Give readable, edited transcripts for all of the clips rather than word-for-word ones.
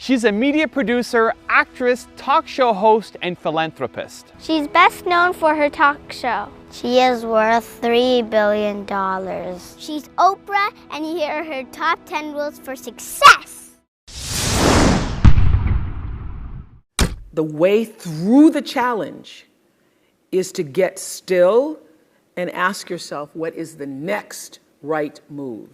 She's a media producer, actress, talk show host, and philanthropist. She's best known for her talk show. She is worth $3 billion. She's Oprah, and here are her top 10 rules for success. The way through the challenge is to get still and ask yourself, what is the next right move?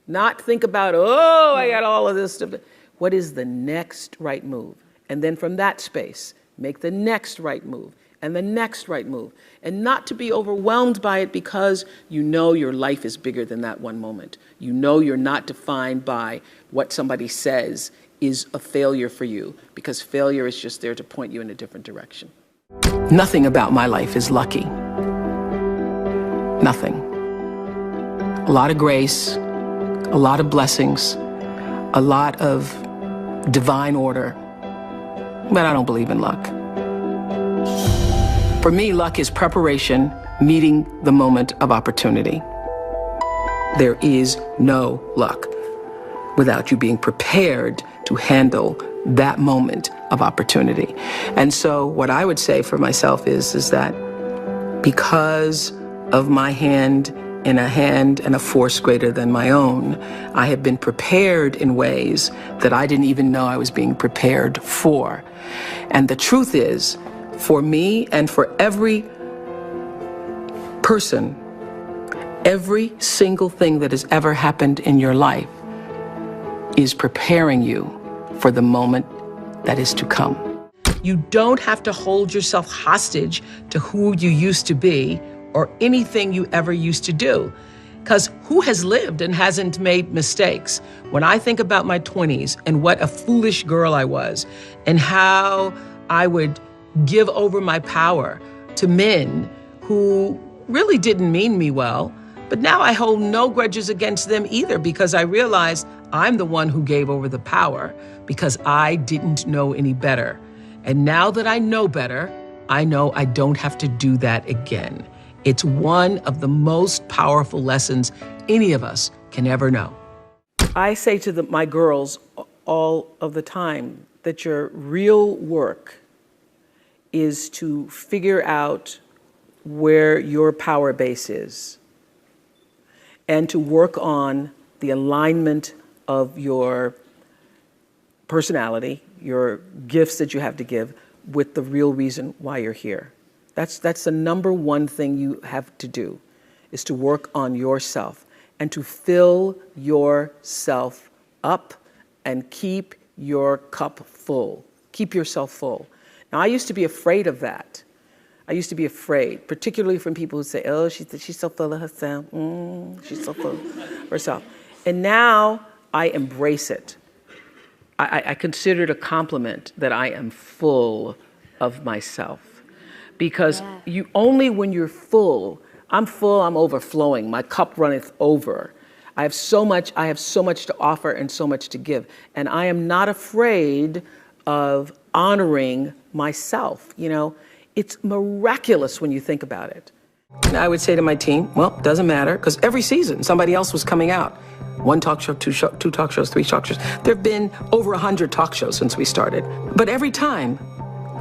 Not think about, oh, I got all of this stuff. What is the next right move? And then from that space, make the next right move and the next right move. And not to be overwhelmed by it because you know your life is bigger than that one moment. You know you're not defined by what somebody says is a failure for you, because failure is just there to point you in a different direction. Nothing about my life is lucky. Nothing. A lot of grace, a lot of blessings, a lot of divine order, but I don't believe in luck. For me, luck is preparation, meeting the moment of opportunity. There is no luck without you being prepared to handle that moment of opportunity. And so what I would say for myself is that because of my hand and a force greater than my own, I have been prepared in ways that I didn't even know I was being prepared for. And the truth is, for me and for every person, every single thing that has ever happened in your life is preparing you for the moment that is to come. You don't have to hold yourself hostage to who you used to be or anything you ever used to do. Because who has lived and hasn't made mistakes? When I think about my 20s and what a foolish girl I was and how I would give over my power to men who really didn't mean me well, but now I hold no grudges against them either, because I realized I'm the one who gave over the power because I didn't know any better. And now that I know better, I know I don't have to do that again. It's one of the most powerful lessons any of us can ever know. I say to my girls all of the time that your real work is to figure out where your power base is and to work on the alignment of your personality, your gifts that you have to give, with the real reason why you're here. That's the number one thing you have to do, is to work on yourself and to fill yourself up and keep your cup full. Keep yourself full. Now, I used to be afraid of that. I used to be afraid, particularly from people who say, oh, she's so full of herself. She's so full of herself. And now I embrace it. I consider it a compliment that I am full of myself. Because you only when you're full, I'm full, I'm overflowing, my cup runneth over. I have so much to offer and so much to give. And I am not afraid of honoring myself. You know, it's miraculous when you think about it. And I would say to my team, well, it doesn't matter, because every season somebody else was coming out. One talk show, two talk shows, three talk shows. There have been over 100 talk shows since we started. But every time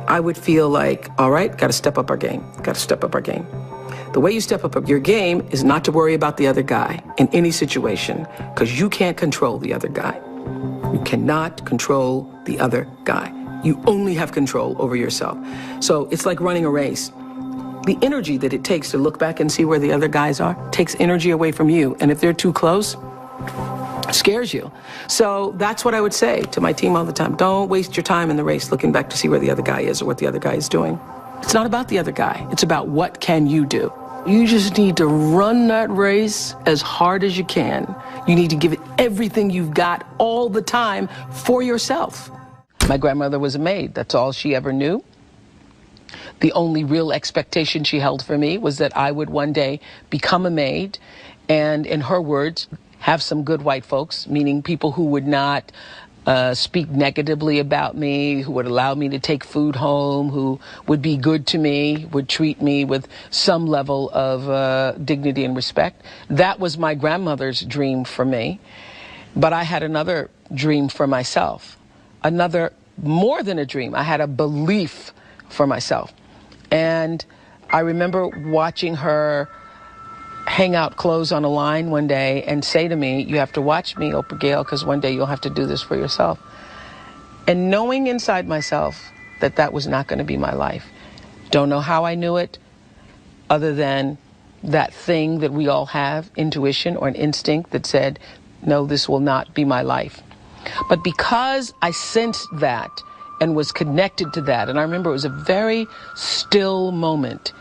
I would feel like, all right, got to step up our game, got to step up our game. The way you step up your game is not to worry about the other guy in any situation, because you can't control the other guy. You cannot control the other guy. You only have control over yourself. So it's like running a race. The energy that it takes to look back and see where the other guys are takes energy away from you. And if they're too close, it scares you. So that's what I would say to my team all the time. Don't waste your time in the race looking back to see where the other guy is or what the other guy is doing. It's not about the other guy. It's about what can you do. You just need to run that race as hard as you can. You need to give it everything you've got all the time for yourself. My grandmother was a maid. That's all she ever knew. The only real expectation she held for me was that I would one day become a maid and, in her words, have some good white folks, meaning people who would not speak negatively about me, who would allow me to take food home, who would be good to me, would treat me with some level of dignity and respect. That was my grandmother's dream for me. But I had another dream for myself. another, more than a dream. I had a belief for myself. And I remember watching her hang out clothes on a line one day and say to me, "You have to watch me, Oprah Gail, because one day you'll have to do this for yourself." And knowing inside myself that that was not going to be my life. Don't know how I knew it, other than that thing that we all have, intuition or an instinct that said, no, this will not be my life. But because I sensed that and was connected to that, and I remember it was a very still moment.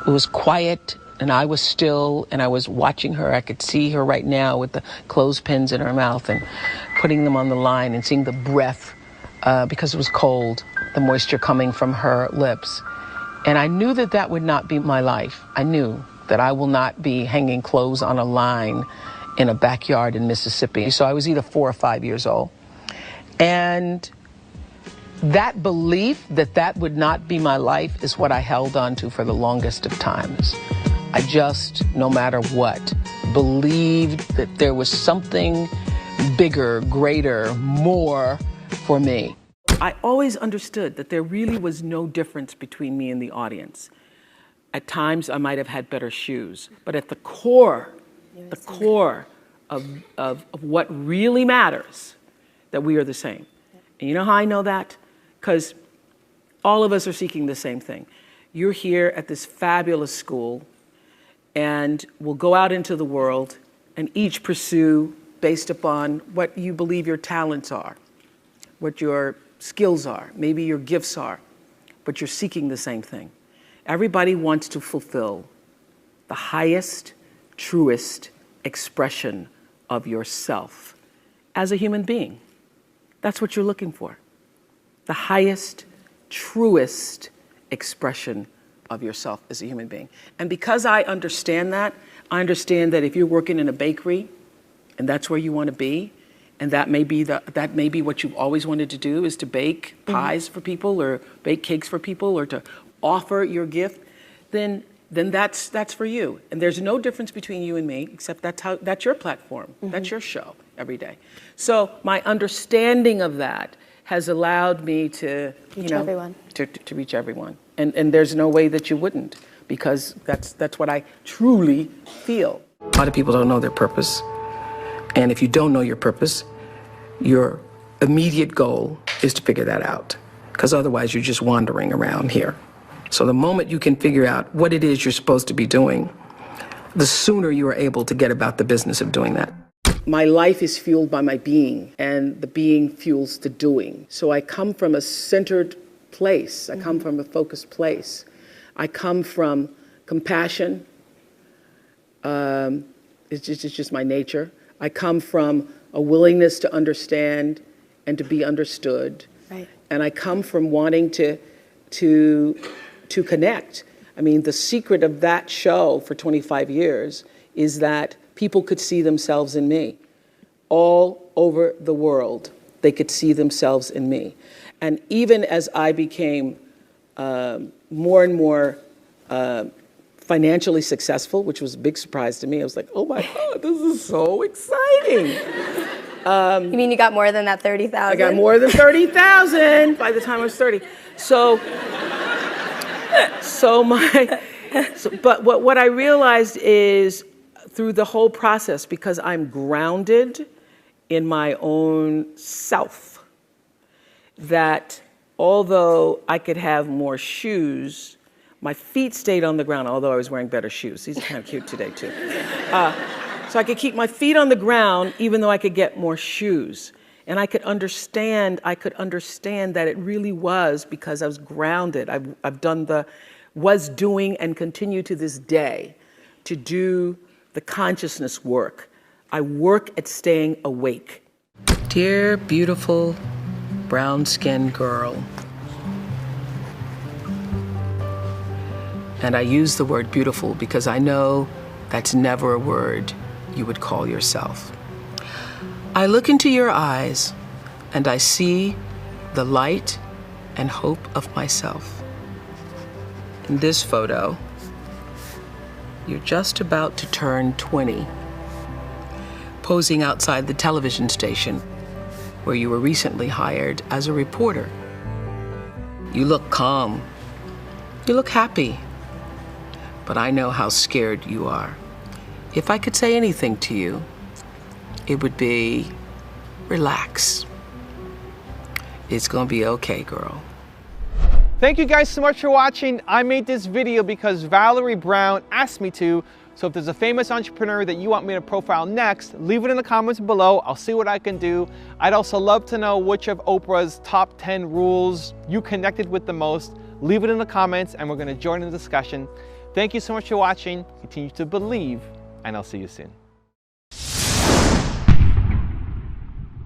It was quiet, and I was still, and I was watching her. I could see her right now with the clothespins in her mouth and putting them on the line and seeing the breath, because it was cold, the moisture coming from her lips. And I knew that that would not be my life. I knew that I will not be hanging clothes on a line in a backyard in Mississippi. So I was either 4 or 5 years old. And that belief that that would not be my life is what I held on to for the longest of times. I just, no matter what, believed that there was something bigger, greater, more for me. I always understood that there really was no difference between me and the audience. At times, I might have had better shoes, but at the core of what really matters, that we are the same. And you know how I know that? Because all of us are seeking the same thing. You're here at this fabulous school, and we'll go out into the world and each pursue based upon what you believe your talents are, what your skills are, maybe your gifts are, but you're seeking the same thing. Everybody wants to fulfill the highest, truest expression of yourself as a human being. That's what you're looking for. The highest, truest expression of yourself as a human being. And because I understand that if you're working in a bakery and that's where you want to be, and that may be what you've always wanted to do, is to bake pies for people or bake cakes for people or to offer your gift, then that's for you. And there's no difference between you and me, except that's your platform. That's your show every day. So my understanding of that has allowed me to reach everyone. To reach everyone. And there's no way that you wouldn't, because that's what I truly feel. A lot of people don't know their purpose. And if you don't know your purpose, your immediate goal is to figure that out, because otherwise you're just wandering around here. So the moment you can figure out what it is you're supposed to be doing, the sooner you are able to get about the business of doing that. My life is fueled by my being, and the being fuels the doing. So I come from a centered place. I come from a focused place. I come from compassion. It's just my nature. I come from a willingness to understand and to be understood. Right. And I come from wanting to connect. I mean, the secret of that show for 25 years is that people could see themselves in me. All over the world, they could see themselves in me. And even as I became more and more financially successful, which was a big surprise to me, I was like, oh my God, this is so exciting. You mean you got more than that 30,000? I got more than 30,000 by the time I was 30. But what I realized is, through the whole process, because I'm grounded in my own self, that although I could have more shoes, my feet stayed on the ground, although I was wearing better shoes. These are kind of cute today, too. So I could keep my feet on the ground, even though I could get more shoes. And I could understand that it really was because I was grounded. Was doing and continue to this day to do the consciousness work. I work at staying awake. Dear, beautiful, brown-skinned girl. And I use the word beautiful because I know that's never a word you would call yourself. I look into your eyes and I see the light and hope of myself. In this photo, you're just about to turn 20, posing outside the television station where you were recently hired as a reporter. You look calm. You look happy. But I know how scared you are. If I could say anything to you, it would be, relax. It's gonna be okay, girl. Thank you guys so much for watching. I made this video because Valerie Brown asked me to. So if there's a famous entrepreneur that you want me to profile next, leave it in the comments below. I'll see what I can do. I'd also love to know which of Oprah's top 10 rules you connected with the most. Leave it in the comments and we're gonna join in the discussion. Thank you so much for watching. Continue to believe, and I'll see you soon.